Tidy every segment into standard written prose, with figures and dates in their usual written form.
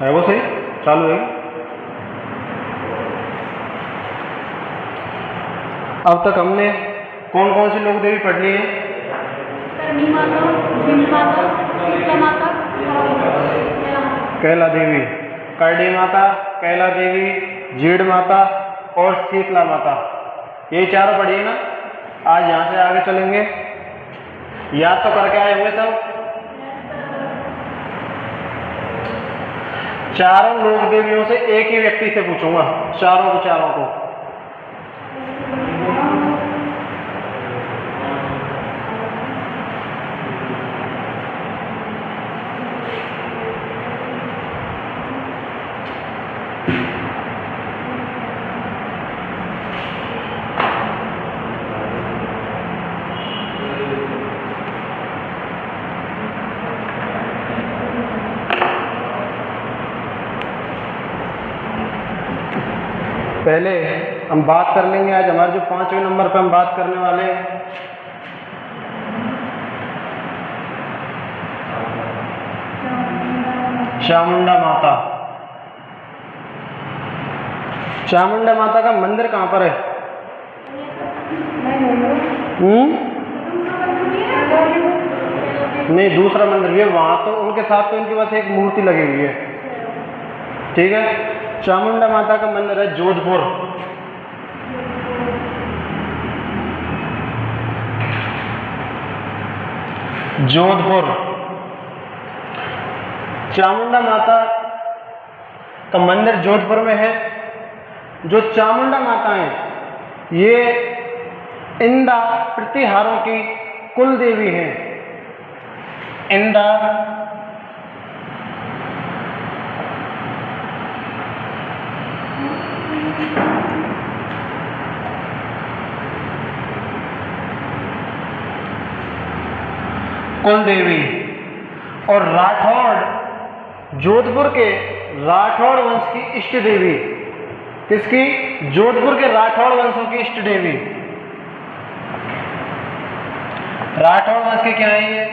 है वो सही चालू है। अब तक हमने कौन कौन सी लोक देवी पढ़ ली है? करणी माता, भीम माता, शीतला माता, कैला देवी, करणी माता, कैला देवी, जीड़ माता और शीतला माता, ये चारों पढ़िए ना। आज यहाँ से आगे चलेंगे, याद तो करके आए हुए सब। चारों लोक देवियों से एक ही व्यक्ति से पूछूंगा, चारों को। पहले हम बात कर लेंगे आज हमारे जो 5वें नंबर पर हम बात करने वाले हैं, चामुंडा माता। चामुंडा माता का मंदिर कहाँ पर है? नहीं, दूसरा मंदिर भी है वहां, तो उनके साथ तो इनके पास एक मूर्ति लगी हुई है। ठीक है, चामुंडा माता का मंदिर है जोधपुर। जोधपुर चामुंडा माता का मंदिर जोधपुर में है। जो चामुंडा माता है ये इंदा प्रतिहारों की कुल देवी है। इंदा कुल देवी और राठौड़, जोधपुर के राठौड़ वंश की इष्ट देवी। किसकी? जोधपुर के राठौड़ वंशों की इष्ट देवी। राठौड़ वंश की क्या है ये?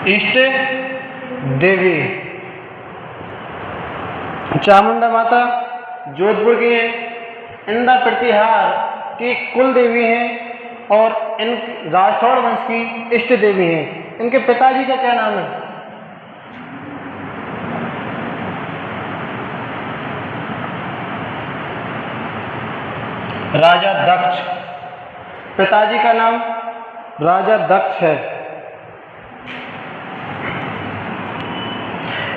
इष्ट देवी। चामुंडा माता जोधपुर की है, इंदा प्रतिहार की कुल देवी है और इन राठौड़ वंश की इष्ट देवी हैं। इनके पिताजी का क्या नाम है? राजा दक्ष। पिताजी का नाम राजा दक्ष है।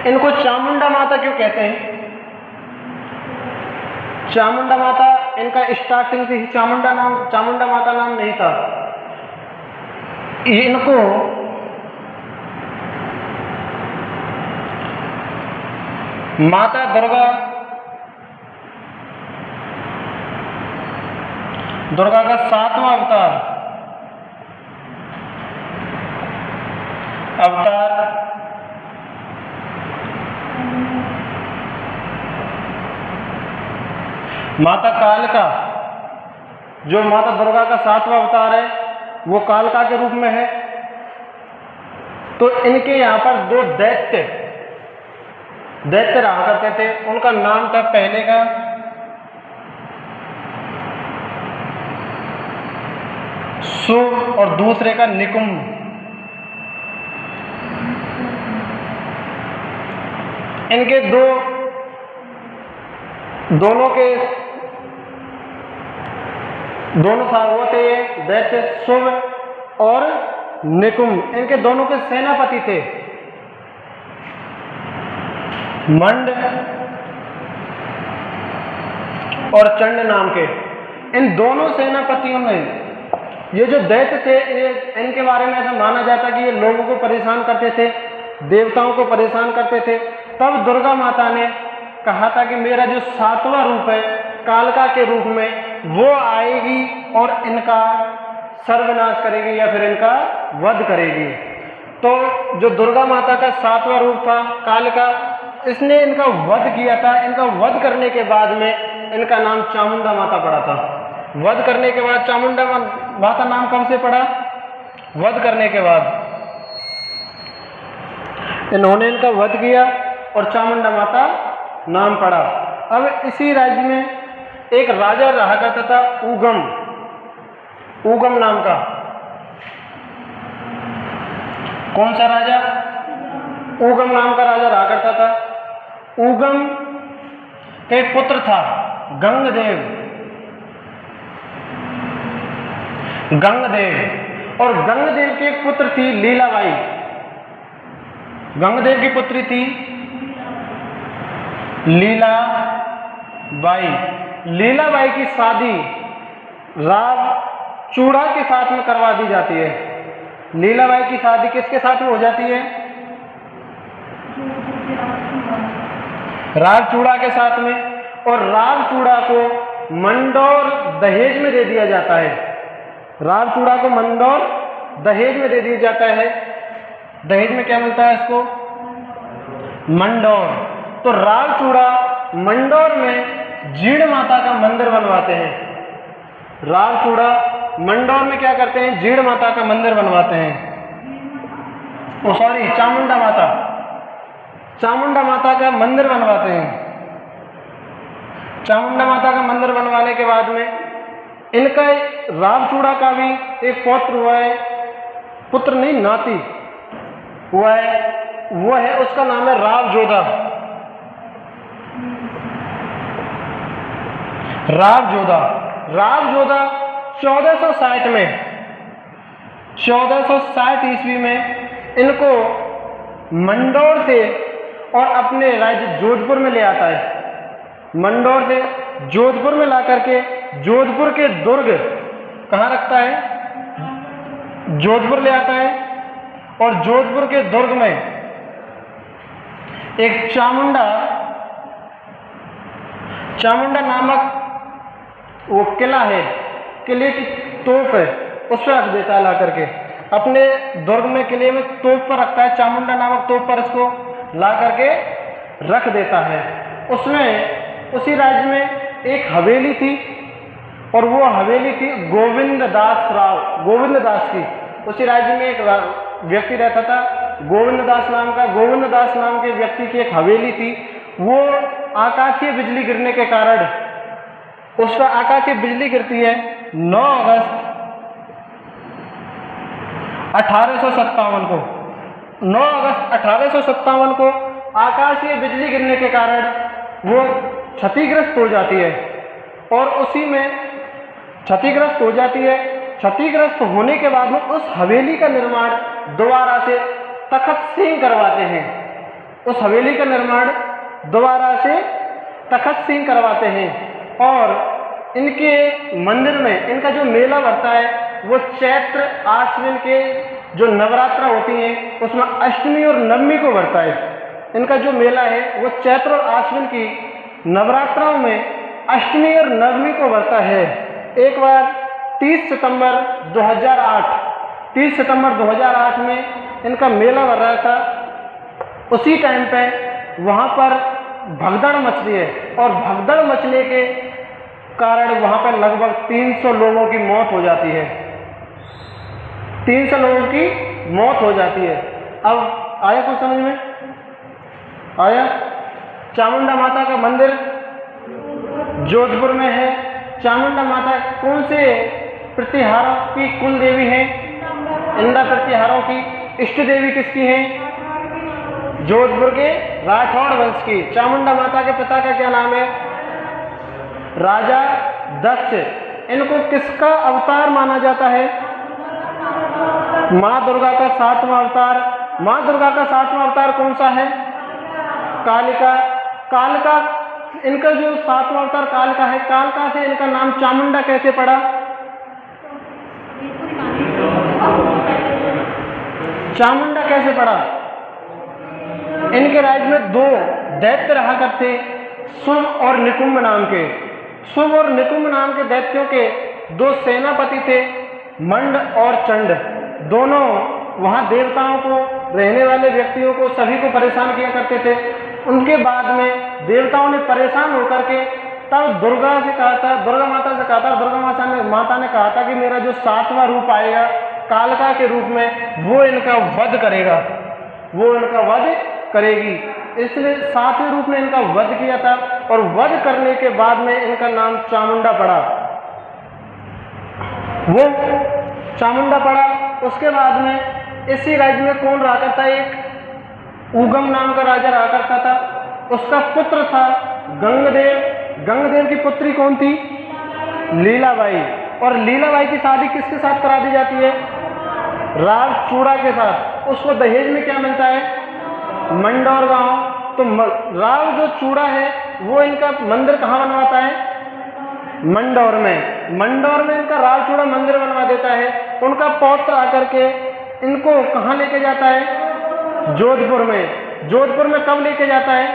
इनको चामुंडा माता क्यों कहते हैं? चामुंडा माता, इनका स्टार्टिंग से ही चामुंडा माता नाम नहीं था। इनको माता दुर्गा का 7वां अवतार माता कालिका, जो माता दुर्गा का 7वां अवतार है वो कालिका के रूप में है। तो इनके यहाँ पर 2 दैत्य रहा करते थे। उनका नाम था पहले का शुभ और दूसरे का निकुंभ। इनके दोनों वो थे दैत्य शुभ और निकुंभ। इनके दोनों के सेनापति थे मंड और चंड नाम के। इन दोनों सेनापतियों ने, ये जो दैत्य थे, इनके बारे में ऐसा माना जाता कि ये लोगों को परेशान करते थे, देवताओं को परेशान करते थे। तब दुर्गा माता ने कहा था कि मेरा जो 7वां रूप है कालिका के रूप में, वो आएगी और इनका सर्वनाश करेगी या फिर इनका वध करेगी। तो जो दुर्गा माता का 7वां रूप था कालिका, इसने इनका वध किया था। इनका वध करने के बाद में इनका नाम चामुंडा माता पड़ा था। वध करने के बाद चामुंडा माता नाम कब से पड़ा? वध करने के बाद। इन्होंने इनका वध किया और चामुंडा माता नाम पड़ा। अब इसी राज्य में एक राजा रहा करता था ऊगम, ऊगम नाम का। कौन सा राजा? ऊगम नाम का राजा रहा करता था। ऊगम के पुत्र था गंगदेव, गंगदेव, और गंगदेव के एक पुत्र थी लीलाबाई। गंगदेव की पुत्री थी लीलाबाई। लीलाबाई की शादी राव चूड़ा के साथ में करवा दी जाती है। लीलाबाई की शादी किसके साथ में हो जाती है? राव चूड़ा के साथ में। और राव चूड़ा को मंडौर दहेज में दे दिया जाता है। राव चूड़ा को मंडौर दहेज में दे दिया जाता है। दहेज में क्या मिलता है इसको? मंडौर। तो राव चूड़ा मंडौर में जीण माता का मंदिर बनवाते हैं। राव चूड़ा मंडौर में क्या करते हैं? जीण माता का मंदिर बनवाते हैं। ओ सॉरी, चामुंडा माता, चामुंडा माता का मंदिर बनवाते हैं। चामुंडा माता का मंदिर बनवाने के बाद में इनका रावचूड़ा का भी एक पौत्र हुआ है, पुत्र नहीं नाती हुआ है, वो है, उसका नाम है रावजोधा। रावजोधा, रावजोधा 1460 में, 1460 ईस्वी में इनको मंडौर से और अपने राज्य जोधपुर में ले आता है। मंडौर से जोधपुर में ला करके जोधपुर के दुर्ग कहाँ रखता है? जोधपुर ले आता है। और जोधपुर के दुर्ग में एक चामुंडा नामक वो किला है, किले की तोप है, उस पर रख देता है ला करके। अपने दुर्ग में किले में तोप पर रखता है, चामुंडा नामक तोप पर इसको ला करके रख देता है। उसमें उसी राज्य में एक हवेली थी और वो हवेली थी गोविंद दास की। उसी राज्य में एक व्यक्ति रहता था गोविंद दास नाम का। गोविंद दास नाम के व्यक्ति की एक हवेली थी। वो आकाशीय बिजली गिरने के कारण, उस पर आकाशीय बिजली गिरती है 9 अगस्त 1857 को। 9 अगस्त 1857 को आकाशीय बिजली गिरने के कारण वो क्षतिग्रस्त हो जाती है और उसी में क्षतिग्रस्त हो जाती है। क्षतिग्रस्त होने के बाद में उस हवेली का निर्माण दोबारा से तखत सिंह करवाते हैं। उस हवेली का निर्माण दोबारा से तखत सिंह करवाते हैं और इनके मंदिर में इनका जो मेला भरता है वो चैत्र आश्विन के जो नवरात्रा होती हैं उसमें अष्टमी और नवमी को भरता है। इनका जो मेला है वो चैत्र और आश्विन की नवरात्राओं में अष्टमी और नवमी को भरता है। एक बार 30 सितंबर 2008 में इनका मेला भर रहा था। उसी टाइम पे वहाँ पर भगदड़ मचती है और भगदड़ मचने के कारण वहाँ पर लगभग 300 लोगों की मौत हो जाती है। 300 लोगों की मौत हो जाती है। अब आया कुछ समझ में आया? चामुंडा माता का मंदिर जोधपुर में है। चामुंडा माता कौन से प्रतिहारों की कुल देवी है? इंदा प्रतिहारों की। इष्ट देवी किसकी है? जोधपुर के राठौड़ वंश की। चामुंडा माता के पिता का क्या नाम है? राजा दक्ष। इनको किसका अवतार माना जाता है? माँ दुर्गा का 7वां अवतार। माँ दुर्गा का 7वां अवतार कौन सा है? कालिका। कालिका, इनका जो 7वां अवतार कालिका है, कालिका से इनका नाम चामुंडा कैसे पड़ा? चामुंडा कैसे पड़ा? इनके राज्य में 2 दैत्य रहा करते, शुभ और निकुंभ नाम के। शुभ और निकुंभ नाम के दैत्यों के 2 सेनापति थे, मंड और चंड। दोनों वहाँ देवताओं को, रहने वाले व्यक्तियों को, सभी को परेशान किया करते थे। उनके बाद में देवताओं ने परेशान होकर के तब दुर्गा से कहा था, दुर्गा माता से कहा था, दुर्गा माता ने कहा था कि मेरा जो 7वां रूप आएगा कालिका के रूप में वो इनका वध करेगा। वो इनका वध करेगी। इसलिए 7वें रूप ने इनका वध किया था और वध करने के बाद में इनका नाम चामुंडा पड़ा। वो चामुंडा पड़ा। उसके बाद में इसी राज्य में कौन रहा करता, एक उगम नाम का राजा रहा करता था। उसका पुत्र था गंगदेव। गंगदेव की पुत्री कौन थी? लीलाबाई। और लीलाबाई की शादी किसके साथ करा दी जाती है? राव चूड़ा के साथ। उसको दहेज में क्या मिलता है? मंडौर गांव। तो राव जो चूड़ा है वो इनका मंदिर कहाँ बनवाता है? मंडौर में। मंडौर में इनका राव चूड़ा मंदिर बनवा देता है। उनका पौत्र आकर के इनको कहाँ लेके जाता है? जोधपुर में। जोधपुर में कब लेके जाता है?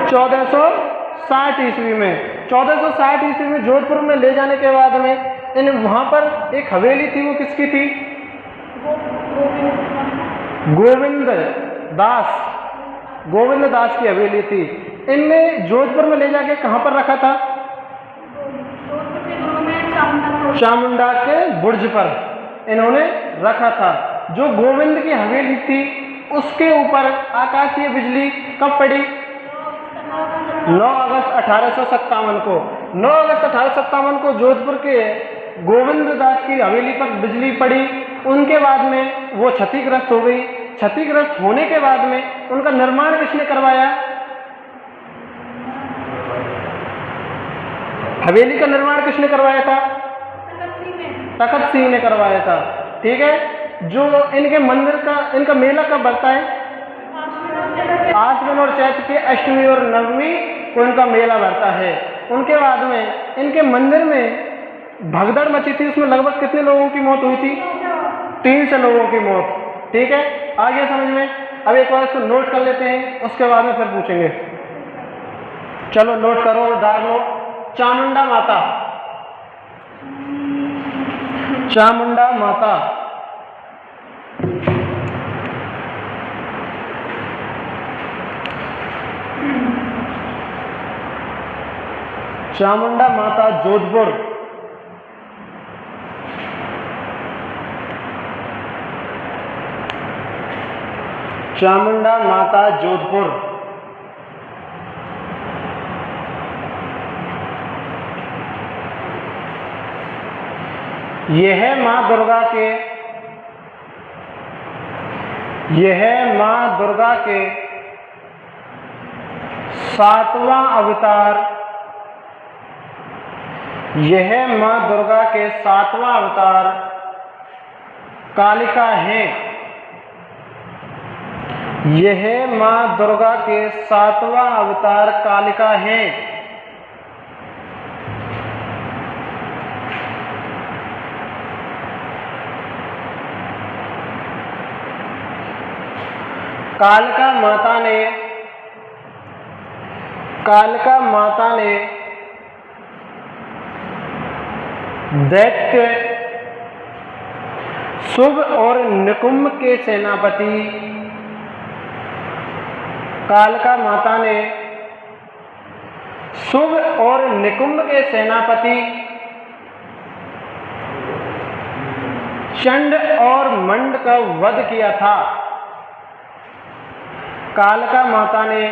1460 ईस्वी में। 1460 ईस्वी में जोधपुर में ले जाने के बाद में इन वहां पर एक हवेली थी, वो किसकी थी? गोविंद दास की हवेली थी। इनने जोधपुर में ले जाके कहां पर रखा था? चामुंडा के बुर्ज पर इन्होंने रखा था। जो गोविंद की हवेली थी उसके ऊपर आकाशीय बिजली कब पड़ी? 9 अगस्त 1857 को। 9 अगस्त 1857 को जोधपुर के गोविंद दास की हवेली पर बिजली पड़ी। उनके बाद में वो क्षतिग्रस्त हो गई। क्षतिग्रस्त होने के बाद में उनका निर्माण किसने करवाया? हवेली का निर्माण किसने करवाया था? तखत सिंह ने करवाया था। ठीक है। जो इनके मंदिर का इनका मेला कब बढ़ता है? आश्विन और चैत्र के अष्टमी और नवमी को इनका मेला बढ़ता है। उनके बाद में इनके मंदिर में भगदड़ मची थी। उसमें लगभग कितने लोगों की मौत हुई थी? 300 लोगों की मौत। ठीक है, आगे समझ में। अब एक बार इसको नोट कर लेते हैं, उसके बाद में फिर पूछेंगे। चलो नोट करो और डाल लो। चामुंडा माता। चामुंडा माता। चामुंडा माता जोधपुर। चामुंडा माता जोधपुर। यह मां दुर्गा के 7वां अवतार। यह मां दुर्गा के 7वां अवतार कालिका है। यह मां दुर्गा के 7वां अवतार कालिका है। कालिका माता ने दैत्य शुभ और निकुंभ के सेनापति। कालिका माता ने शुभ और निकुंभ के सेनापति चंड और मंड का वध किया था। कालिका माता ने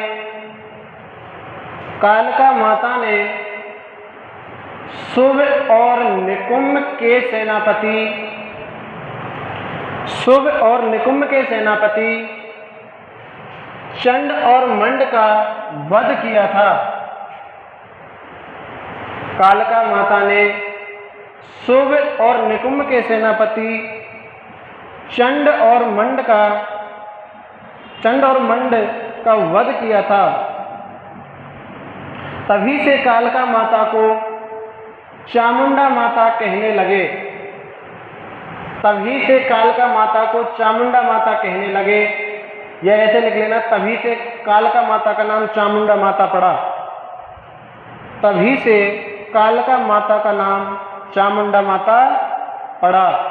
शुभ और निकुंभ के सेनापति चंड और मंड का वध किया था। कालिका माता ने शुभ और निकुंभ के सेनापति चंड और मंड का वध किया था। तभी से कालिका माता को चामुंडा माता कहने लगे। तभी से कालिका माता को चामुंडा माता कहने लगे। यह ऐसे लिख लेना, तभी से कालिका माता का नाम चामुंडा माता पड़ा। तभी से कालिका माता का नाम चामुंडा माता पड़ा।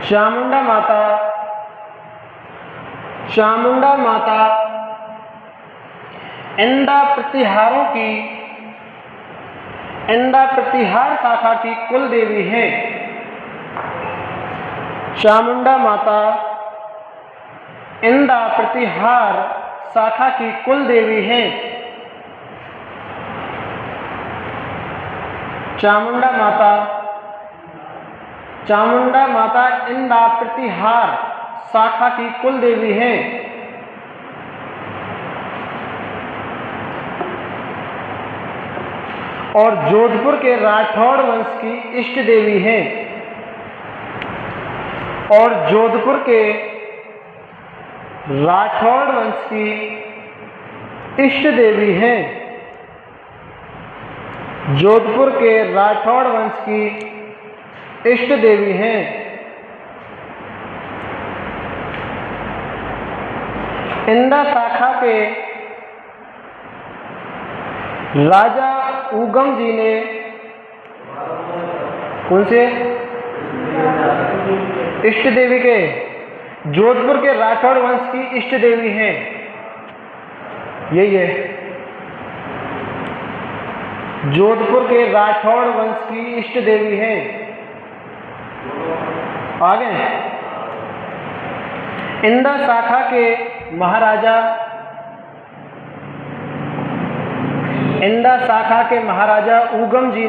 चामुंडा माता इंद्र प्रतिहारों इंदा प्रतिहार शाखा की कुल देवी हैं। चामुंडा माता इंदा प्रतिहार शाखा की कुल देवी हैं। चामुंडा माता इंदा प्रतिहार शाखा की कुल देवी हैं। और जोधपुर के राठौड़ वंश की इष्ट देवी हैं। और जोधपुर के राठौड़ वंश की इष्ट देवी हैं। जोधपुर के राठौड़ वंश की इष्ट देवी हैं। इंदा शाखा के राजा उगम जी ने कौन से इष्ट देवी के जोधपुर के राठौड़ वंश की इष्ट देवी हैं। यही है, जोधपुर के राठौड़ वंश की इष्ट देवी हैं। आगे इंदा शाखा के महाराजा उगम जी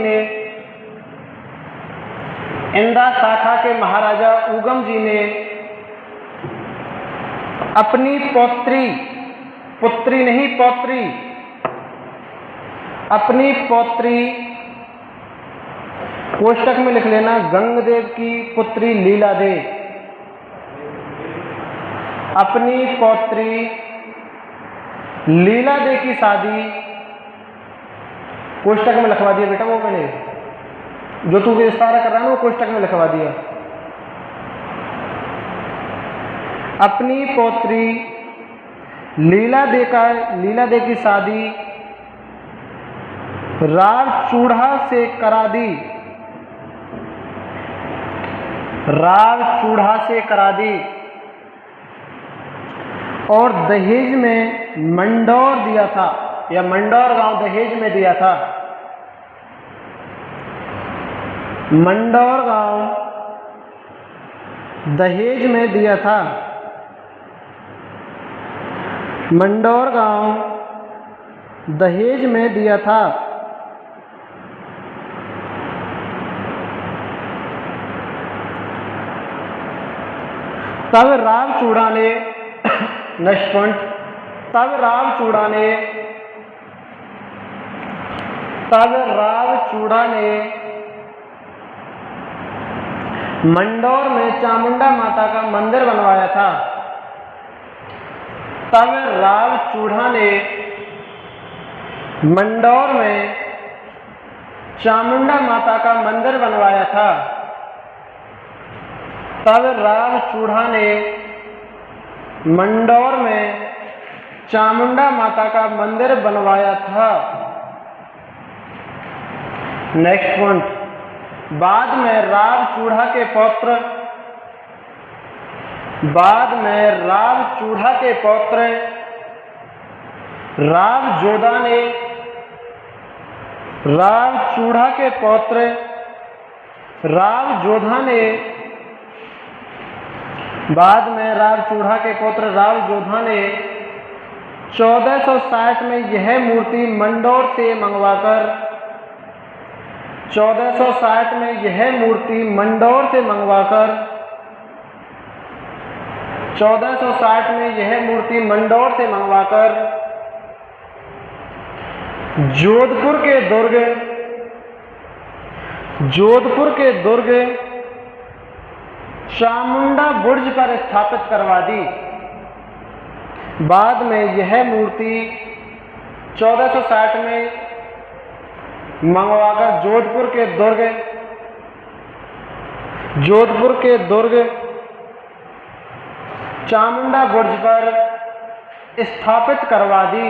ने अपनी अपनी पौत्री कोष्टक में लिख लेना, गंगदेव की पुत्री लीला दे, अपनी पौत्री लीला दे की शादी कोष्टक में लिखवा दिया बेटा। वो मैंने जो तू विस्तार कर रहा है ना वो कोष्टक में लिखवा दिया। अपनी पौत्री लीला दे की शादी राव चूढ़ा से करा दी और दहेज में मंडौर दिया था, या मंडौर गांव दहेज में दिया था। मंडौर गांव दहेज में दिया था। मंडौर गांव दहेज में दिया था। तब राव चूड़ा ने नेक्स्ट पॉइंट, तब राव चूड़ा ने मंडौर में चामुंडा माता का मंदिर बनवाया था। तब राव चूड़ा ने मंडौर में चामुंडा माता का मंदिर बनवाया था। तब राव चूड़ा ने मंडौर में चामुंडा माता का मंदिर बनवाया था। नेक्स्ट पॉइंट, बाद में राव चूड़ा के पौत्र राव जोधा ने बाद में राव चूड़ा के पुत्र राव जोधा ने 1460 में यह मूर्ति मंडौर से मंगवाकर 1460 में यह मूर्ति मंडौर से मंगवाकर जोधपुर के दुर्ग चामुंडा बुर्ज पर स्थापित करवा दी। बाद में यह मूर्ति 1460 में मंगवाकर जोधपुर के दुर्ग चामुंडा बुर्ज पर स्थापित करवा दी।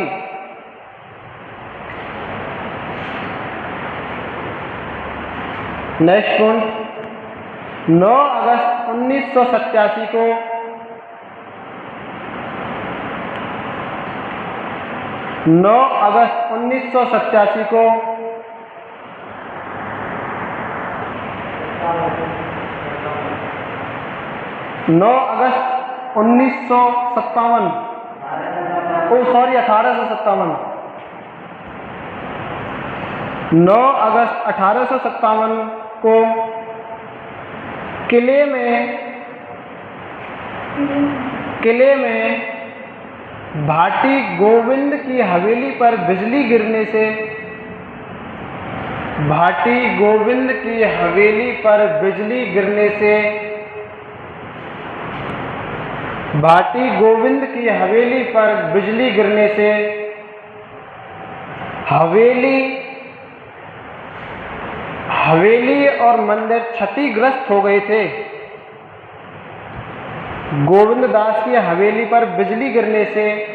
नेक्स्ट पॉइंट, 9 अगस्त 1987 को 9 अगस्त 1957, 1857। 9 अगस्त 1857 को किले में भाटी गोविंद की हवेली पर बिजली गिरने से भाटी गोविंद की हवेली पर बिजली गिरने से भाटी गोविंद की हवेली पर बिजली गिरने से हवेली और मंदिर क्षतिग्रस्त हो गए थे। गोविंद दास की हवेली पर बिजली गिरने से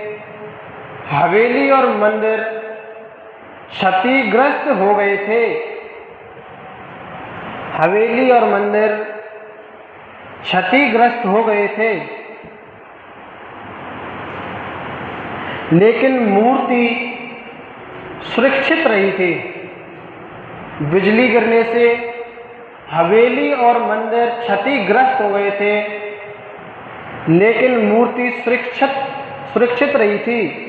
हवेली और मंदिर क्षतिग्रस्त हो गए थे। हवेली और मंदिर क्षतिग्रस्त हो गए थे, लेकिन मूर्ति सुरक्षित रही थी। बिजली गिरने से हवेली और मंदिर क्षतिग्रस्त हो गए थे, लेकिन मूर्ति सुरक्षित रही थी।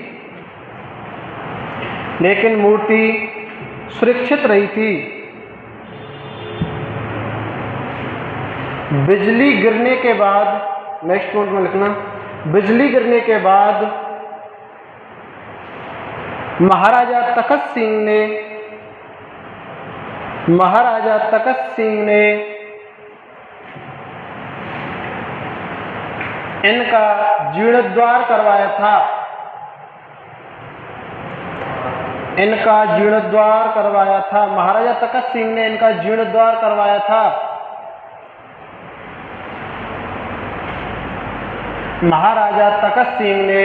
लेकिन मूर्ति सुरक्षित रही थी। बिजली गिरने के बाद, नेक्स्ट नोट में लिखना, बिजली गिरने के बाद महाराजा तखत सिंह ने इनका जीर्णोद्धार करवाया था। महाराजा तखत सिंह ने इनका जीर्णोद्धार करवाया था। महाराजा तखत सिंह ने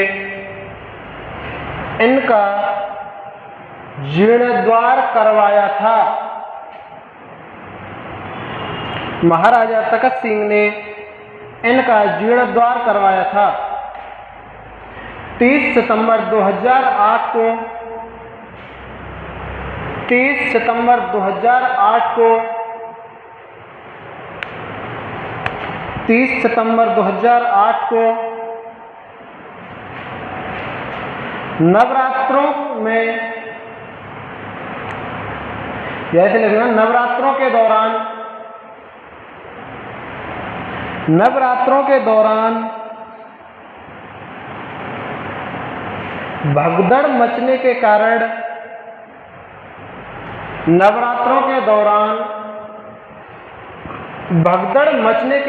इनका जीर्णोद्धार करवाया था। महाराजा तखत सिंह ने इनका जीर्णोद्धार करवाया था। 30 सितंबर 2008 को 30 सितंबर 2008 को 30 सितंबर 2008 को नवरात्रों में, जैसे लिखना, नवरात्रों के दौरान भगदड़ मचने के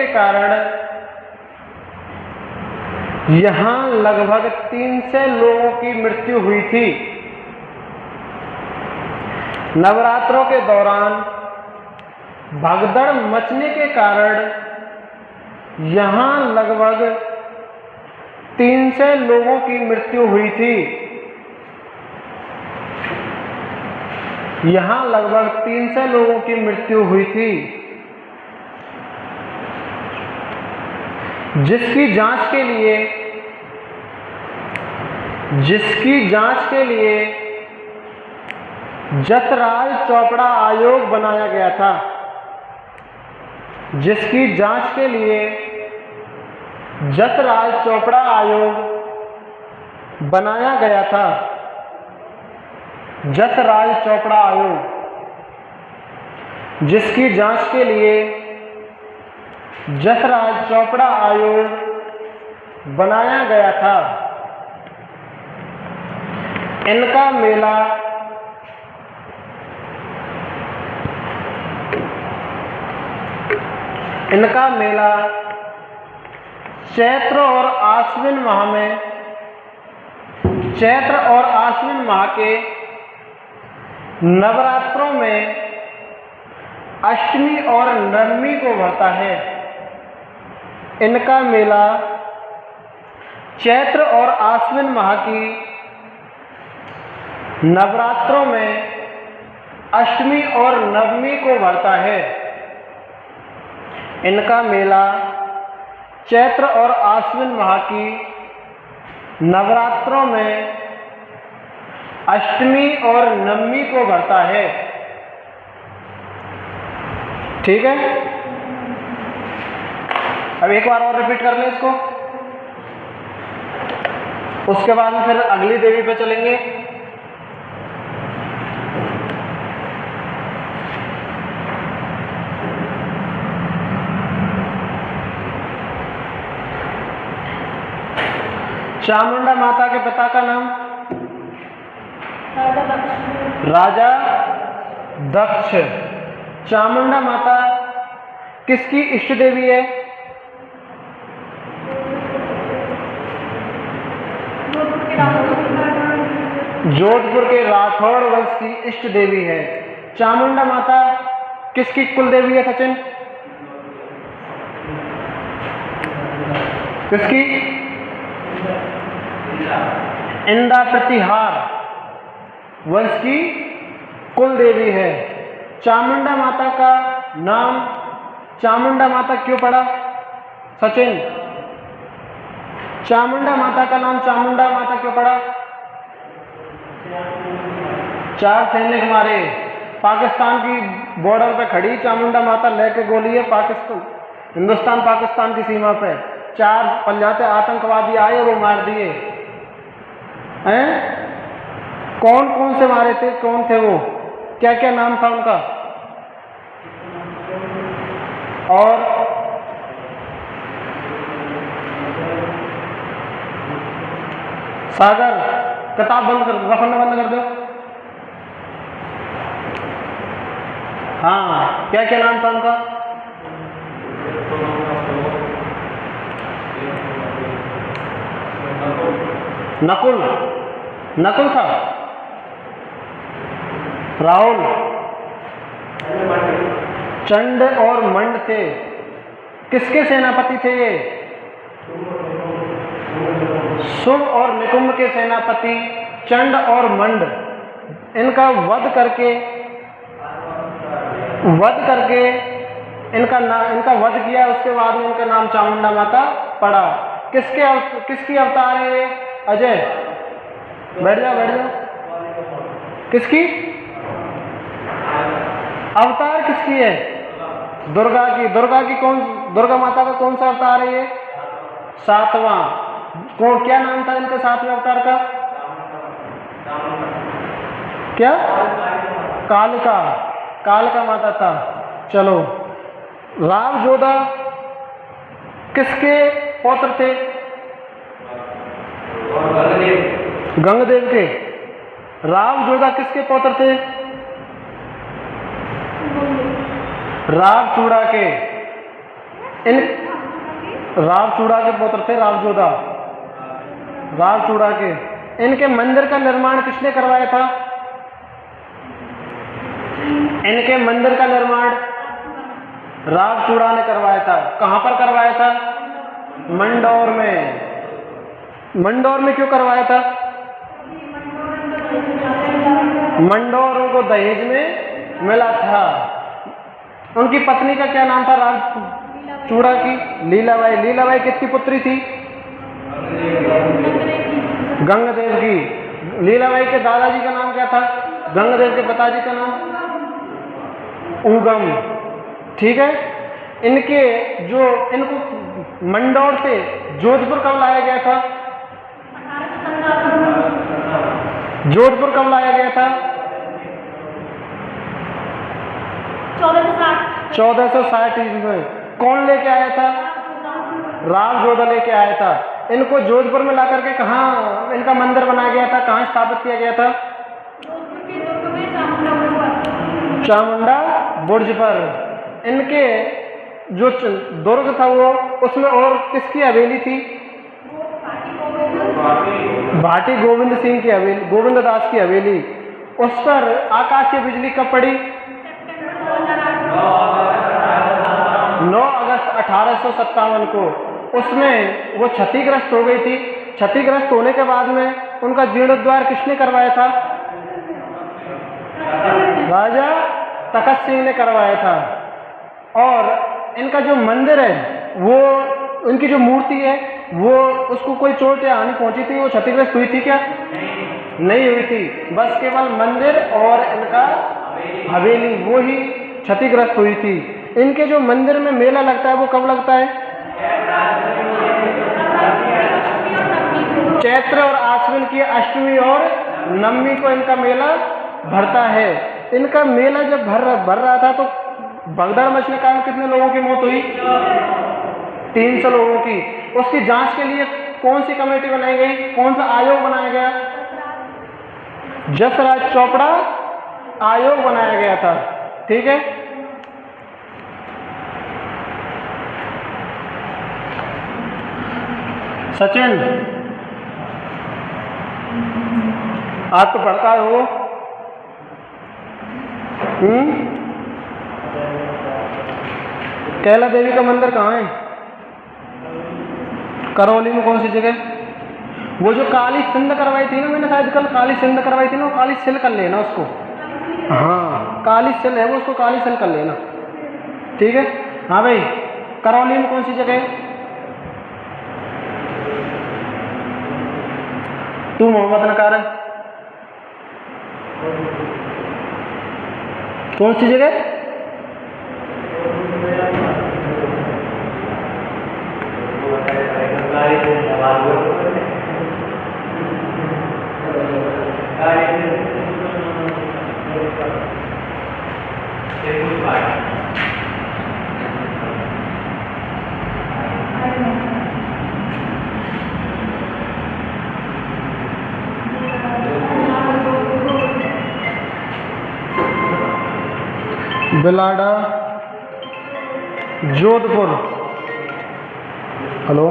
कारण यहाँ लगभग 300 लोगों की मृत्यु हुई थी। नवरात्रों के दौरान भगदड़ मचने के कारण यहाँ लगभग 300 लोगों की मृत्यु हुई थी। यहाँ लगभग 300 लोगों की मृत्यु हुई थी, जिसकी जांच के लिए जसराज चोपड़ा आयोग बनाया गया था। जिसकी जांच के लिए जसराज चोपड़ा आयोग बनाया गया था। जसराज चोपड़ा आयोग, जिसकी जांच के लिए जसराज चोपड़ा आयोग बनाया गया था। इनका मेला चैत्र और आश्विन माह के नवरात्रों में अष्टमी और नवमी को भरता है। इनका मेला चैत्र और आश्विन माह की नवरात्रों में अष्टमी और नवमी को भरता है। इनका मेला चैत्र और आश्विन माह की नवरात्रों में अष्टमी और नवमी को भरता है। ठीक है। अब एक बार और रिपीट कर लें इसको, उसके बाद में फिर अगली देवी पे चलेंगे। चामुंडा माता के पिता का नाम राजा दक्ष। राजा दक्ष। चामुंडा माता किसकी इष्ट देवी है? जोधपुर के राठौड़ वंश की इष्ट देवी है। चामुंडा माता किसकी कुल देवी है सचिन? किसकी? इंदा प्रतिहार वंश की कुल देवी है। चामुंडा माता का नाम चामुंडा माता क्यों पड़ा सचिन? चामुंडा माता का नाम चामुंडा माता क्यों पड़ा? 4 सैनिक मारे, पाकिस्तान की बॉर्डर पे खड़ी चामुंडा माता लेके गोली है, पाकिस्तान हिंदुस्तान पाकिस्तान की सीमा पे 4 पलजाते आतंकवादी आए, वो मार दिए हैं। कौन कौन से मारे थे, कौन थे वो, क्या क्या नाम था उनका? और सागर किताब बंद कर, रखना बंद कर दो। हाँ, क्या क्या नाम था उनका? नकुल, नकुल था, राहुल, चंड और मंड थे। किसके सेनापति थे ये? शुभ और निकुंभ के सेनापति चंड और मंड। इनका वध करके इनका वध किया, उसके बाद में इनका नाम चामुंडा माता पड़ा। किसकी अवतार है ये? अजय बैठ जाओ। किसकी अवतार किसकी है? दुर्गा की। दुर्गा माता का कौन सा अवतार है ये? 7वां। कौन, क्या नाम था इनके 7वें अवतार का? क्या? कालिका माता था। चलो, राव जोधा किसके पौत्र थे? गंगदेव के। राव जोधा किसके पौत्र थे? रावचूड़ा के। रावचूड़ा के पुत्र थे राव जोधा, रावचूड़ा के। इनके मंदिर का निर्माण किसने करवाया था? इनके मंदिर का निर्माण रावचूड़ा ने करवाया था। कहां पर करवाया था? मंदौर में। मंदौर में क्यों करवाया था? मंदौर उनको दहेज में मिला था। उनकी पत्नी का क्या नाम था रावचूड़ा की? लीलाबाई। लीलाबाई किसकी पुत्री थी? गंगदेव की। लीलाबाई के दादाजी का नाम क्या था? गंगदेव के पिताजी का नाम उगम। ठीक है। इनको मंदौर से जोधपुर कब लाया गया था? जोधपुर कब लाया गया था? 1460 ईस्वी में। कौन लेके आया था? राव जोधा लेके आया था। इनको जोधपुर में लाकर के कहाँ इनका मंदिर बनाया गया था, कहाँ स्थापित किया गया था? चामुंडा बुर्ज पर। इनके जो दुर्ग था वो, उसमें और किसकी हवेली थी? भाटी गोविंद सिंह की हवेली, गोविंद दास की हवेली। उस पर आकाशीय बिजली कब पड़ी? 9 अगस्त 1857 को। उसमें वो क्षतिग्रस्त हो गई थी। क्षतिग्रस्त होने के बाद में उनका जीर्णोद्धार किसने करवाया था? राजा तखत सिंह ने करवाया था। और इनका जो मंदिर है, वो इनकी जो मूर्ति है, वो उसको कोई चोट या हानि पहुंची थी? वो क्षतिग्रस्त हुई थी क्या? नहीं हुई थी। बस केवल मंदिर और इनका हवेली वो ही क्षतिग्रस्त हुई थी। इनके जो मंदिर में मेला लगता है वो कब लगता है? चैत्र और आश्विन की अष्टमी और नवमी को इनका मेला भरता है। इनका मेला जब भर रहा था तो भगदड़ मचने के कारण कितने लोगों की मौत हुई? 300 लोगों की। उसकी जांच के लिए कौन सी कमेटी बनाई गई, कौन सा आयोग बनाया गया? जसराज चोपड़ा आयोग बनाया गया था। ठीक है, सचिन आप तो पढ़ता हो। कैला देवी का मंदिर कहाँ है? करौली में कौन सी जगह? वो जो काली सिंध करवाई थी ना, मैंने शायद कल काली सिंध करवाई थी ना, वो काली सिल कर लेना उसको। हाँ, काली सिल है वो, उसको काली सिल कर लेना। ठीक है, हाँ भाई, करौली में कौन सी जगह है? तू मोहम्मद नकार है, कौन सी जगह? बिलाडा, जोधपुर। हेलो,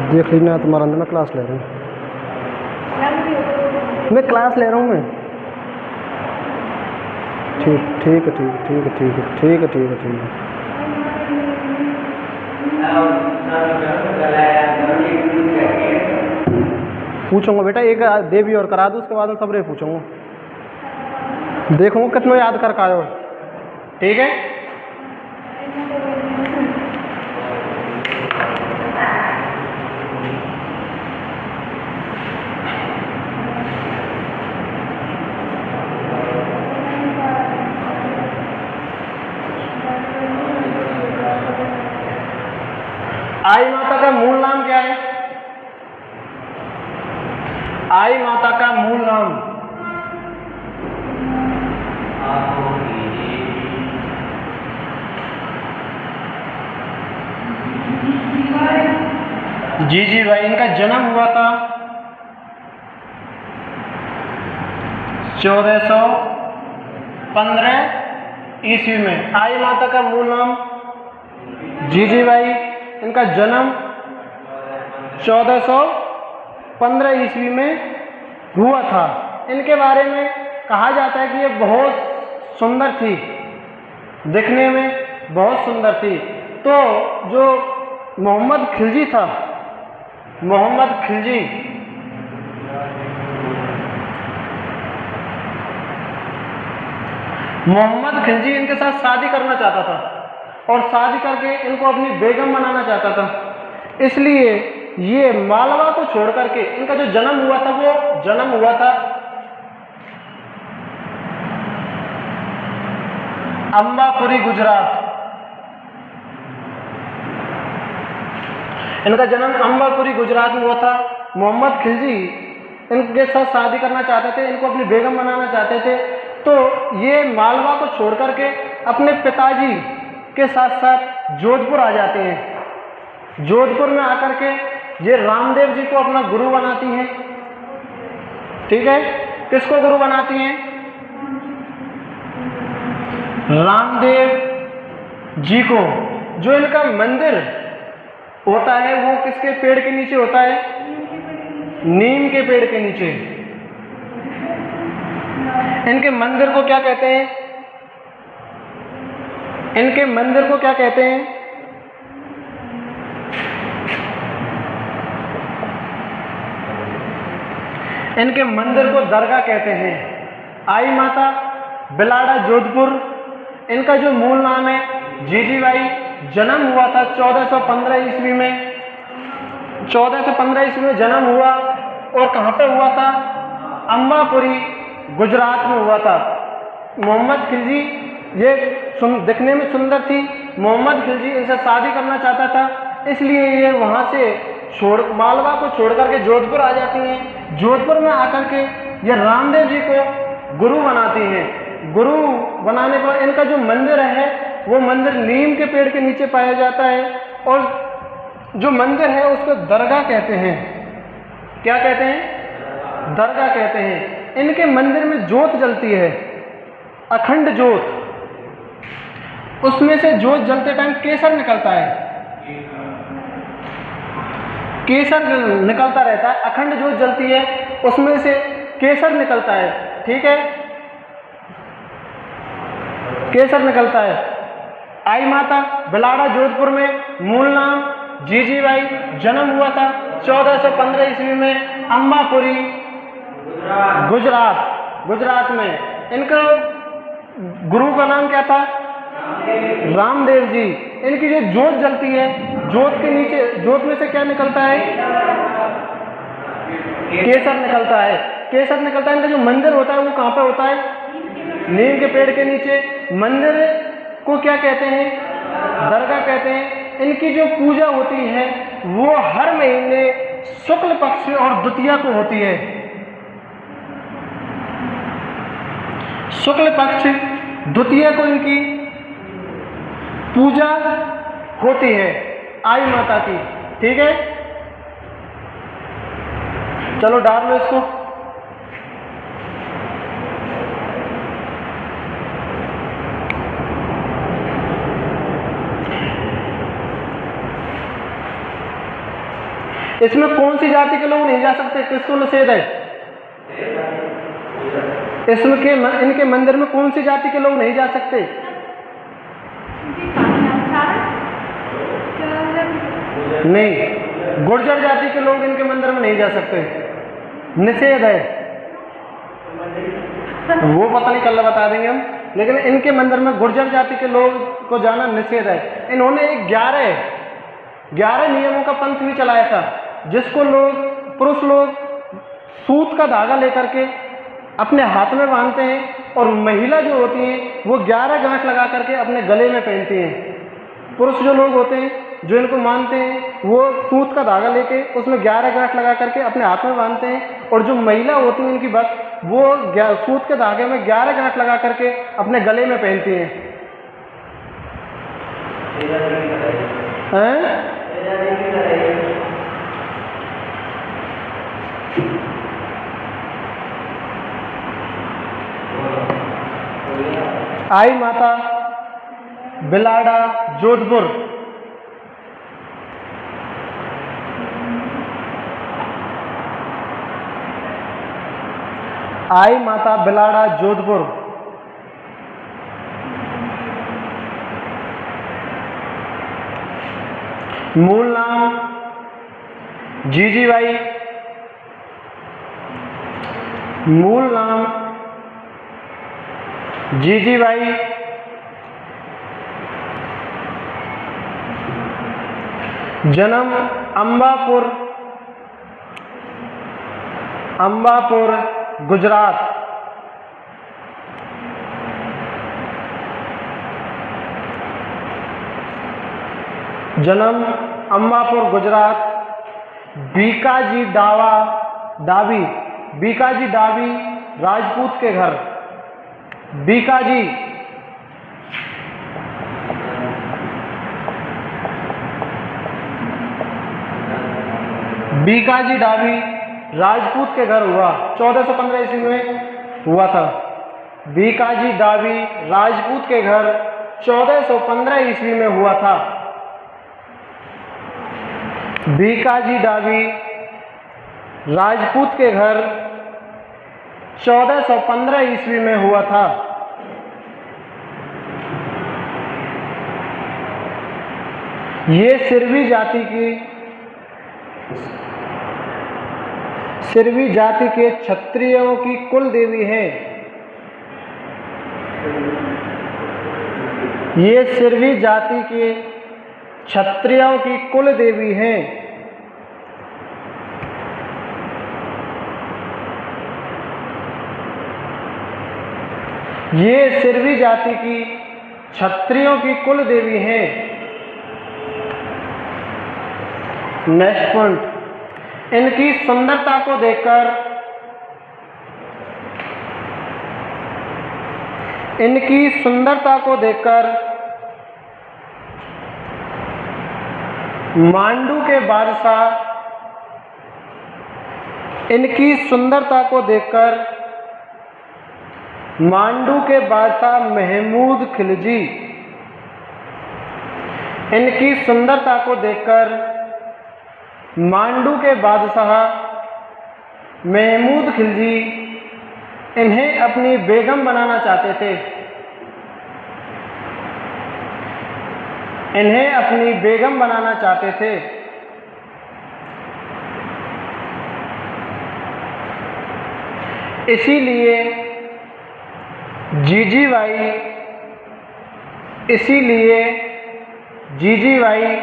देख लीजिए तुम्हारा अंदर, मैं क्लास ले रहा हूँ, मैं क्लास ले रहा हूँ मैं। ठीक है। पूछूंगा बेटा, एक देवी और करा दूँ, उसके बाद में सबरे पूछूंगा, देखूंगा कितना याद कर पाए हो। ठीक है, आई माता का मूल नाम क्या है? आई माता का मूल नाम जीजी भाई। इनका जन्म हुआ था 1415 ईस्वी में। आई माता का मूल नाम जीजी भाई। इनका जन्म 1415 ईस्वी में हुआ था। इनके बारे में कहा जाता है कि ये बहुत सुंदर थी, दिखने में बहुत सुंदर थी। तो जो मोहम्मद खिलजी था, मोहम्मद खिलजी इनके साथ शादी करना चाहता था और शादी करके इनको अपनी बेगम बनाना चाहता था। इसलिए ये मालवा को छोड़ करके, इनका जो जन्म हुआ था वो जन्म हुआ था अंबापुरी, गुजरात। इनका जन्म अंबापुरी, गुजरात में हुआ था। मोहम्मद खिलजी इनके साथ शादी करना चाहते थे, इनको अपनी बेगम बनाना चाहते थे। तो ये मालवा को छोड़ करके अपने पिताजी के साथ साथ जोधपुर आ जाते हैं। जोधपुर में आकर के ये रामदेव जी को अपना गुरु बनाती हैं। ठीक है, किसको गुरु बनाती हैं? रामदेव जी को। जो इनका मंदिर होता है वो किसके पेड़ के नीचे होता है? नीम के पेड़ के नीचे। इनके मंदिर को क्या कहते हैं? इनके मंदिर को क्या कहते हैं? इनके मंदिर को दरगाह कहते हैं। आई माता, बिलाड़ा, जोधपुर। इनका जो मूल नाम है जीजीबाई। जन्म हुआ था 1415 ईस्वी में। 1415 ईस्वी में जन्म हुआ और कहाँ पे हुआ था? अम्बापुरी, गुजरात में हुआ था। मोहम्मद खिलजी ये दिखने में सुंदर थी। मोहम्मद खिलजी इनसे शादी करना चाहता था, इसलिए ये वहाँ से मालवा को छोड़ करके जोधपुर आ जाती हैं। जोधपुर में आकर के ये रामदेव जी को गुरु बनाती हैं। गुरु बनाने के बाद इनका जो मंदिर है वो मंदिर नीम के पेड़ के नीचे पाया जाता है, और जो मंदिर है उसको दरगाह कहते हैं। क्या कहते हैं? दरगाह कहते हैं। इनके मंदिर में जोत जलती है, अखंड जोत। उसमें से जोत जलते टाइम केसर निकलता है, केसर निकलता रहता है। अखंड जोत जलती है, उसमें से केसर निकलता है। ठीक है, केसर निकलता है। आई माता बिलाड़ा जोधपुर में, मूल नाम जीजीबाई, जन्म हुआ था 1415 ईस्वी में अम्बापुरी, गुजरात में। इनका गुरु का नाम क्या था? रामदेव जी। इनकी जो जोत जलती है, जोत के नीचे, जोत में से क्या निकलता है? केसर निकलता है। केसर निकलता है। इनका जो मंदिर होता है वो कहाँ पे होता है? नीम के पेड़ के नीचे। मंदिर को क्या कहते हैं? दरगाह कहते हैं। इनकी जो पूजा होती है वो हर महीने शुक्ल पक्ष और द्वितीया को होती है। शुक्ल पक्ष द्वितीया को इनकी पूजा होती है आई माता की। ठीक है, चलो डाल लो इसको। इसमें कौन सी जाति के लोग नहीं जा सकते? किसको निषेध है? इसमें के इनके मंदिर में कौन सी जाति के लोग नहीं जा सकते? नहीं, गुर्जर जाति के लोग इनके मंदिर में नहीं जा सकते, निषेध है। वो पता नहीं कल बता देंगे हम, लेकिन इनके मंदिर में गुर्जर जाति के लोग को जाना निषेध है। इन्होंने 11 नियमों का पंथ भी चलाया था, जिसको पुरुष लोग सूत का धागा लेकर के अपने हाथ में बांधते हैं, और महिला जो होती हैं वो 11 गांठ लगा करके अपने गले में पहनती हैं। पुरुष जो लोग होते हैं जो इनको मानते हैं वो सूत का धागा लेके उसमें 11 गांठ लगा करके अपने हाथ में बांधते हैं, और जो महिला होती है इनकी भक्त वो सूत के धागे में 11 गांठ लगा करके अपने गले में पहनती हैं। आई माता बिलाड़ा जोधपुर। आई माता बिलाड़ा जोधपुर। मूल नाम जीजीबाई, मूल नाम जीजीबाई, जन्म अम्बापुर गुजरात। जन्म अम्बापुर गुजरात। बीकाजी डाबी राजपूत के घर। बीकाजी डाबी राजपूत के घर हुआ, 1415 ईस्वी में हुआ था। बीकाजी डाबी राजपूत के घर 1415 ईस्वी में हुआ था। बीकाजी डाबी राजपूत के घर 1415 ईस्वी में हुआ था। ये सिरवी जाति के क्षत्रियों की कुल देवी है। ये सिरवी जाति के क्षत्रियों की कुल देवी हैं। ये सिरवी जाति की क्षत्रियों की कुल देवी हैं। नेक्स्ट पॉइंट, इनकी सुंदरता को देखकर मांडू के बादशाह महमूद खिलजी इन्हें अपनी बेगम बनाना चाहते थे। इसीलिए जीजीबाई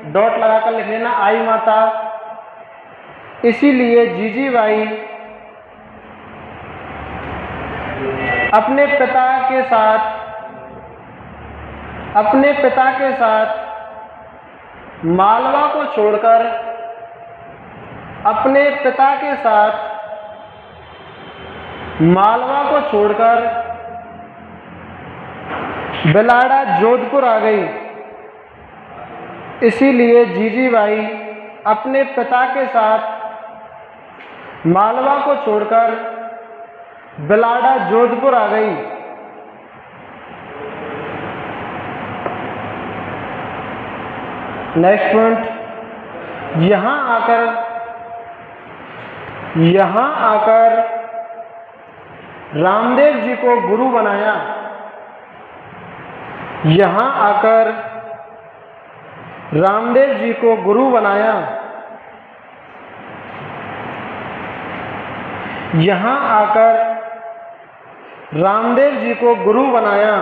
डॉट लगाकर लिख लेना, आई माता। इसीलिए जीजीबाई अपने पिता के साथ मालवा को छोड़कर बिलाड़ा जोधपुर आ गई। इसीलिए जीजीबाई अपने पिता के साथ मालवा को छोड़कर बिलाड़ा जोधपुर आ गई। नेक्स्ट पॉइंट, यहाँ आकर रामदेव जी को गुरु बनाया।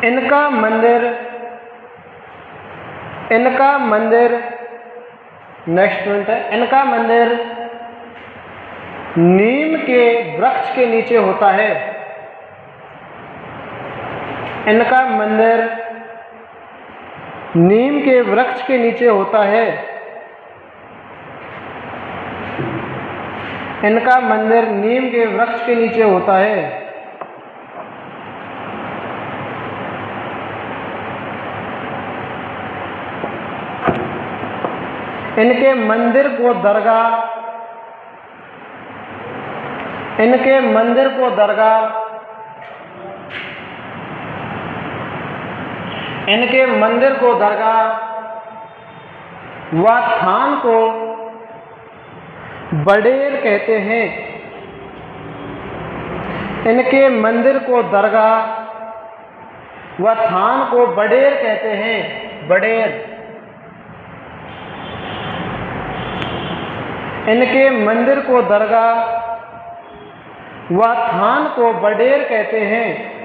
इनका मंदिर नेक्स्ट पॉइंट है, इनका मंदिर नीम के वृक्ष के नीचे होता है। इनका मंदिर नीम के वृक्ष के नीचे होता है। इनका मंदिर नीम के वृक्ष के नीचे होता है। इनके मंदिर को दरगाह व थान को बड़ेर कहते हैं। इनके मंदिर को दरगाह व थान को बड़ेर कहते हैं। इनके मंदिर को दरगाह व थान को बड़ेर कहते हैं।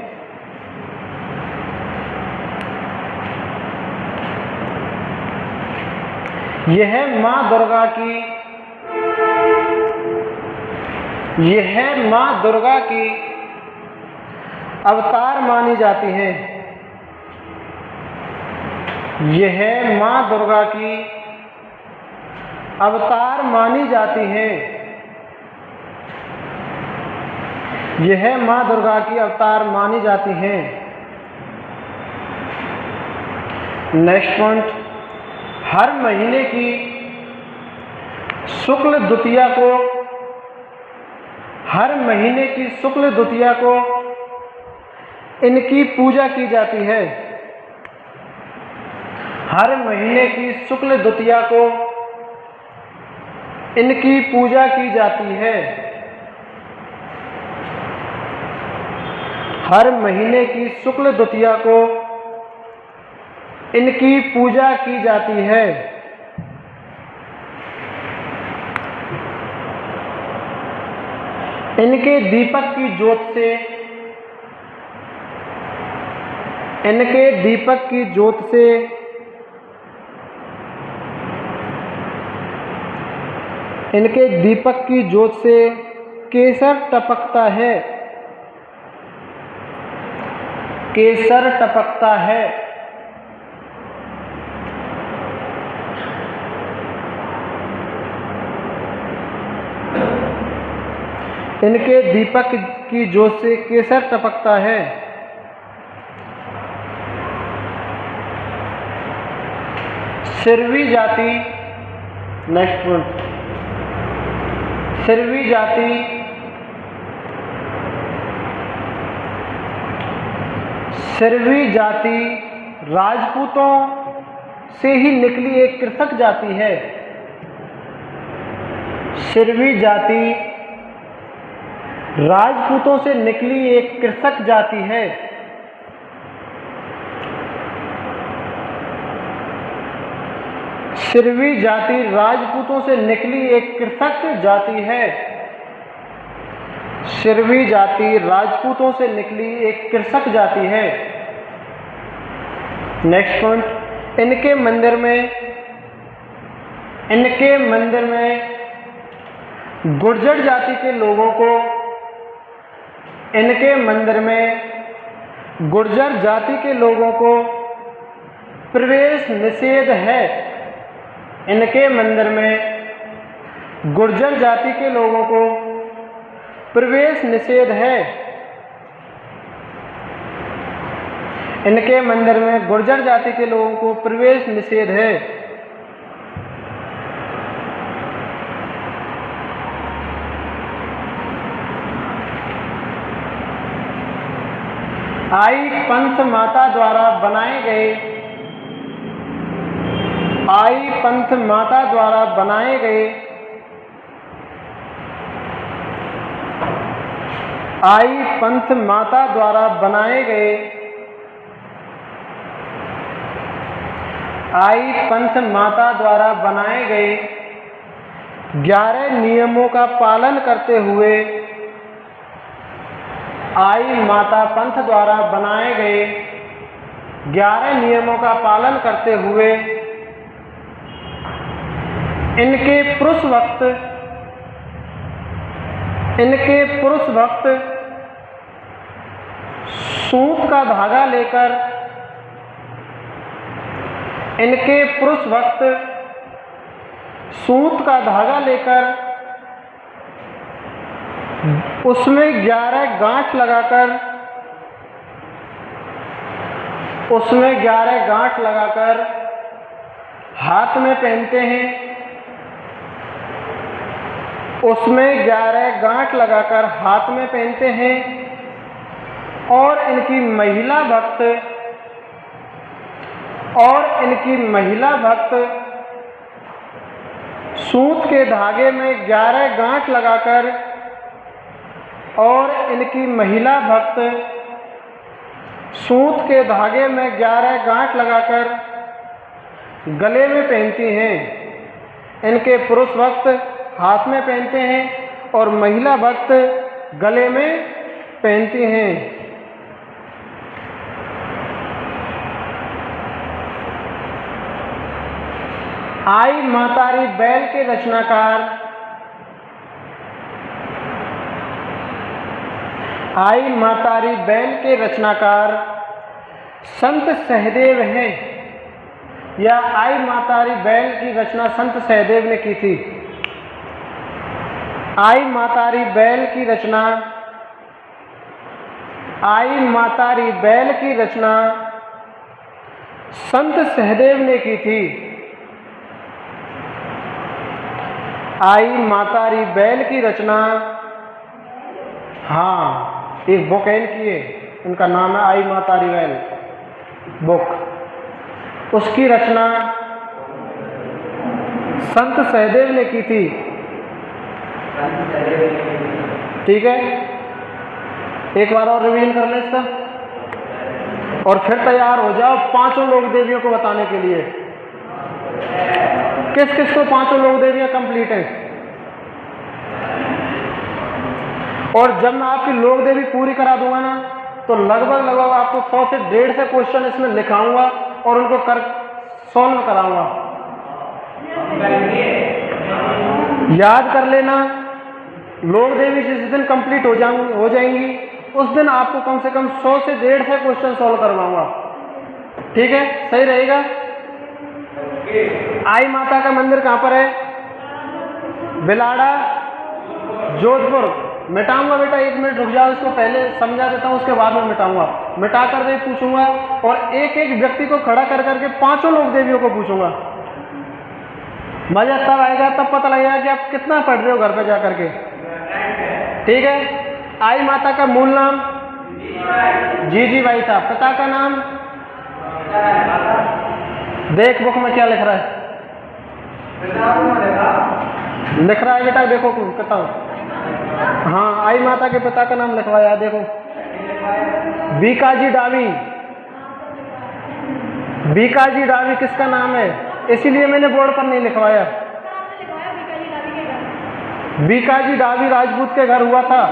यह मां दुर्गा की अवतार मानी जाती हैं। यह मां दुर्गा की अवतार मानी जाती हैं। यह मां दुर्गा की अवतार मानी जाती हैं। नेक्स्ट पॉइंट, हर महीने की शुक्ल द्वितीया को इनकी पूजा की जाती है। हर महीने की शुक्ल द्वितीया को इनकी पूजा की जाती है। हर महीने की शुक्ल द्वितीया को इनकी पूजा की जाती है। इनके दीपक की ज्योत से केसर टपकता है, केसर टपकता है। इनके दीपक की ज्योत से केसर टपकता है। सिरवी जाति, नेक्स्ट पॉइंट, सिरवी जाति सिरवी जाति राजपूतों से ही निकली एक कृषक जाति है। सिरवी जाति राजपूतों से निकली एक कृषक जाति है। सिरवी जाति राजपूतों से निकली एक कृषक जाति है। सिरवी जाति राजपूतों से निकली एक कृषक जाति है। नेक्स्ट पॉइंट, इनके मंदिर में गुर्जर जाति के लोगों को, इनके मंदिर में गुर्जर जाति के लोगों को प्रवेश निषेध है। इनके मंदिर में गुर्जर जाति के लोगों को प्रवेश निषेध है। इनके मंदिर में गुर्जर जाति के लोगों को प्रवेश निषेध है। आई पंथ माता द्वारा बनाए गए, आई पंथ माता द्वारा बनाए गए, आई पंथ माता द्वारा बनाए गए, आई पंथ माता द्वारा बनाए गए 11 नियमों का पालन करते हुए, आई माता पंथ द्वारा बनाए गए 11 नियमों का पालन करते हुए इनके पुरुष भक्त सूत का धागा लेकर, इनके पुरुष भक्त सूत का धागा लेकर उसमें 11 गांठ लगाकर, उसमें 11 गांठ लगाकर हाथ में पहनते हैं, उसमें 11 गांठ लगाकर हाथ में पहनते हैं। और इनकी महिला भक्त सूत के धागे में 11 गांठ लगाकर, और इनकी महिला भक्त सूत के धागे में 11 गांठ लगाकर गले में पहनती हैं। इनके पुरुष भक्त हाथ में पहनते हैं और महिला भक्त गले में पहनती हैं। आई मातारी बैल के रचनाकार, आई मातारी बैल के रचनाकार संत सहदेव हैं, या आई मातारी बैल की रचना संत सहदेव ने की थी। आई मातारी बैल की रचना, आई मातारी बैल की रचना संत सहदेव ने की थी। आई मातारी बैल की रचना, हाँ, एक बुक है इनकी है, उनका नाम है आई मातारी बैल बुक, उसकी रचना संत सहदेव ने की थी। ठीक है, एक बार और रिवीजन कर लें इसका और फिर तैयार हो जाओ पांचों लोक देवियों को बताने के लिए। किस किस को पांचों लोक देवियां कंप्लीट हैं? और जब मैं आपकी लोक देवी पूरी करा दूंगा ना, तो लगभग आपको 100 से 150 क्वेश्चन इसमें लिखाऊंगा और उनको सॉल्व कराऊंगा। याद कर लेना, लोक देवी जिस दिन कंप्लीट हो जाएंगी उस दिन आपको कम से कम 100 से 150 क्वेश्चन सॉल्व करवाऊंगा। ठीक है, सही रहेगा। आई माता का मंदिर कहाँ पर है? बिलाड़ा, जोधपुर। मिटाऊंगा बेटा, 1 मिनट रुक जाओ, इसको पहले समझा देता हूँ, उसके बाद में मिटाऊंगा। मिटा कर दे पूछूंगा और एक एक व्यक्ति को खड़ा कर करके 5 लोक देवियों को पूछूंगा। मजा तब आएगा, तब पता लगेगा कि आप कितना पढ़ रहे हो घर पे जा करके। ठीक है। आई माता का मूल नाम जीजी बाई था। पिता का नाम देख बुक में क्या लिख रहा है, लिख रहा है बेटा, देखो कहता हूँ। हाँ, आई माता के पिता का नाम लिखवाया, देखो बीकाजी डावी। बीकाजी डावी किसका नाम है? इसीलिए मैंने बोर्ड पर नहीं लिखवाया। बीकाजी डावी राजपूत के घर हुआ था,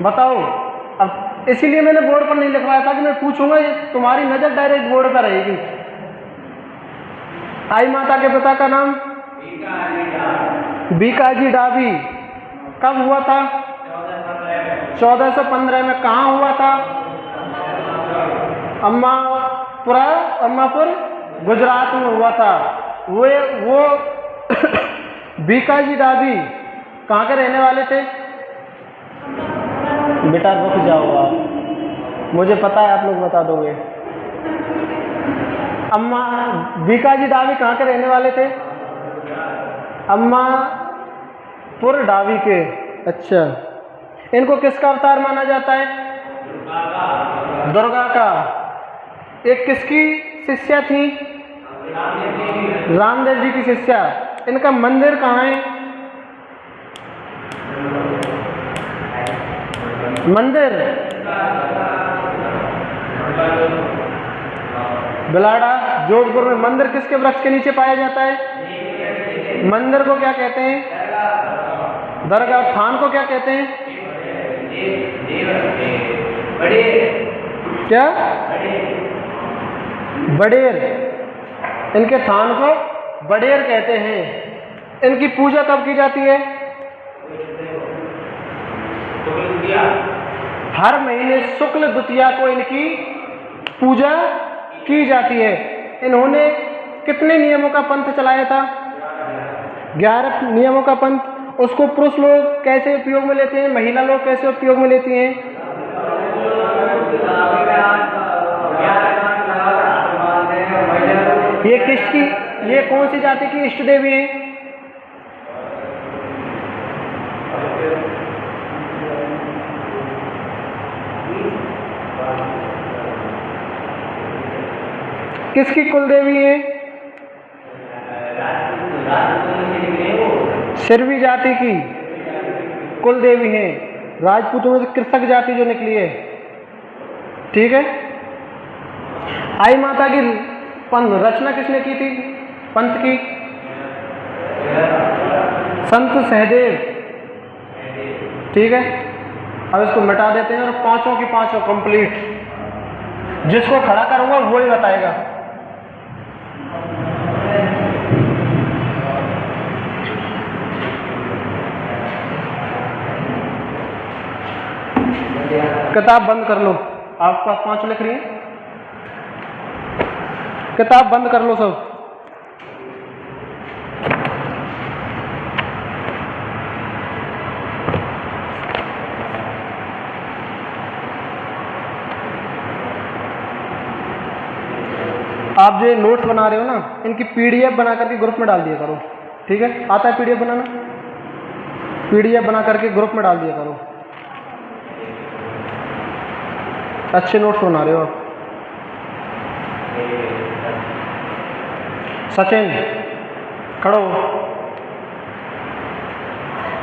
बताओ। अब इसीलिए मैंने बोर्ड पर नहीं लिखवाया था कि मैं पूछूंगा, तुम्हारी नजर डायरेक्ट बोर्ड पर रहेगी। आई माता के पिता का नाम बीकाजी डावी। कब हुआ था? 1415 में। कहाँ हुआ था? अम्मापुर गुजरात में हुआ था। वो बीकाजी डावी कहाँ के रहने वाले थे? बेटा रुक जाओ आप, मुझे पता है आप लोग बता दोगे। बीकाजी डावी कहाँ के रहने वाले थे? अम्मापुर डावी के। अच्छा, इनको किसका अवतार माना जाता है? दुर्गा का। एक किसकी शिष्या थी? रामदेव जी की शिष्या। इनका मंदिर कहाँ है? मंदिर बिलाड़ा, जोधपुर में। मंदिर किसके वृक्ष के नीचे पाया जाता है? मंदिर को क्या कहते हैं? दरगाह। थान को क्या कहते हैं? क्या? बड़ेर। इनके थान को बड़ेर कहते हैं। इनकी पूजा कब की जाती है? हर महीने शुक्ल द्वितीया को इनकी पूजा की जाती है। इन्होंने कितने नियमों का पंथ चलाया था? 11 नियमों का पंथ। उसको पुरुष लोग कैसे उपयोग में लेते हैं, महिला लोग कैसे उपयोग में लेती हैं? ये किसकी, ये कौन सी जाति की इष्ट देवी है? किसकी कुल देवी है? सिरवी जाति की कुल देवी है। राजपूतों में से कृषक जाति जो निकली है। ठीक है। आई माता की रचना किसने की थी? पंथ की संत सहदेव। ठीक है। अब इसको मिटा देते हैं और 5 की 5 कंप्लीट। जिसको खड़ा करूंगा वो ही बताएगा। किताब बंद कर लो। आपके पास 5 लिख रही है, किताब बंद कर लो सब। आप जो नोट्स बना रहे हो ना, इनकी पीडीएफ बना करके ग्रुप में डाल दिया करो। ठीक है, आता है पीडीएफ बनाना? पीडीएफ बना करके ग्रुप में डाल दिया करो। अच्छे नोट्स बना रहे हो आप। सचिन खड़ो।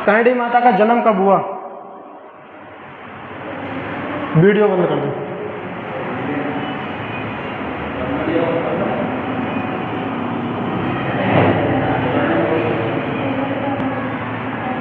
कहड़ी माता का जन्म कब हुआ? वीडियो बंद कर दो।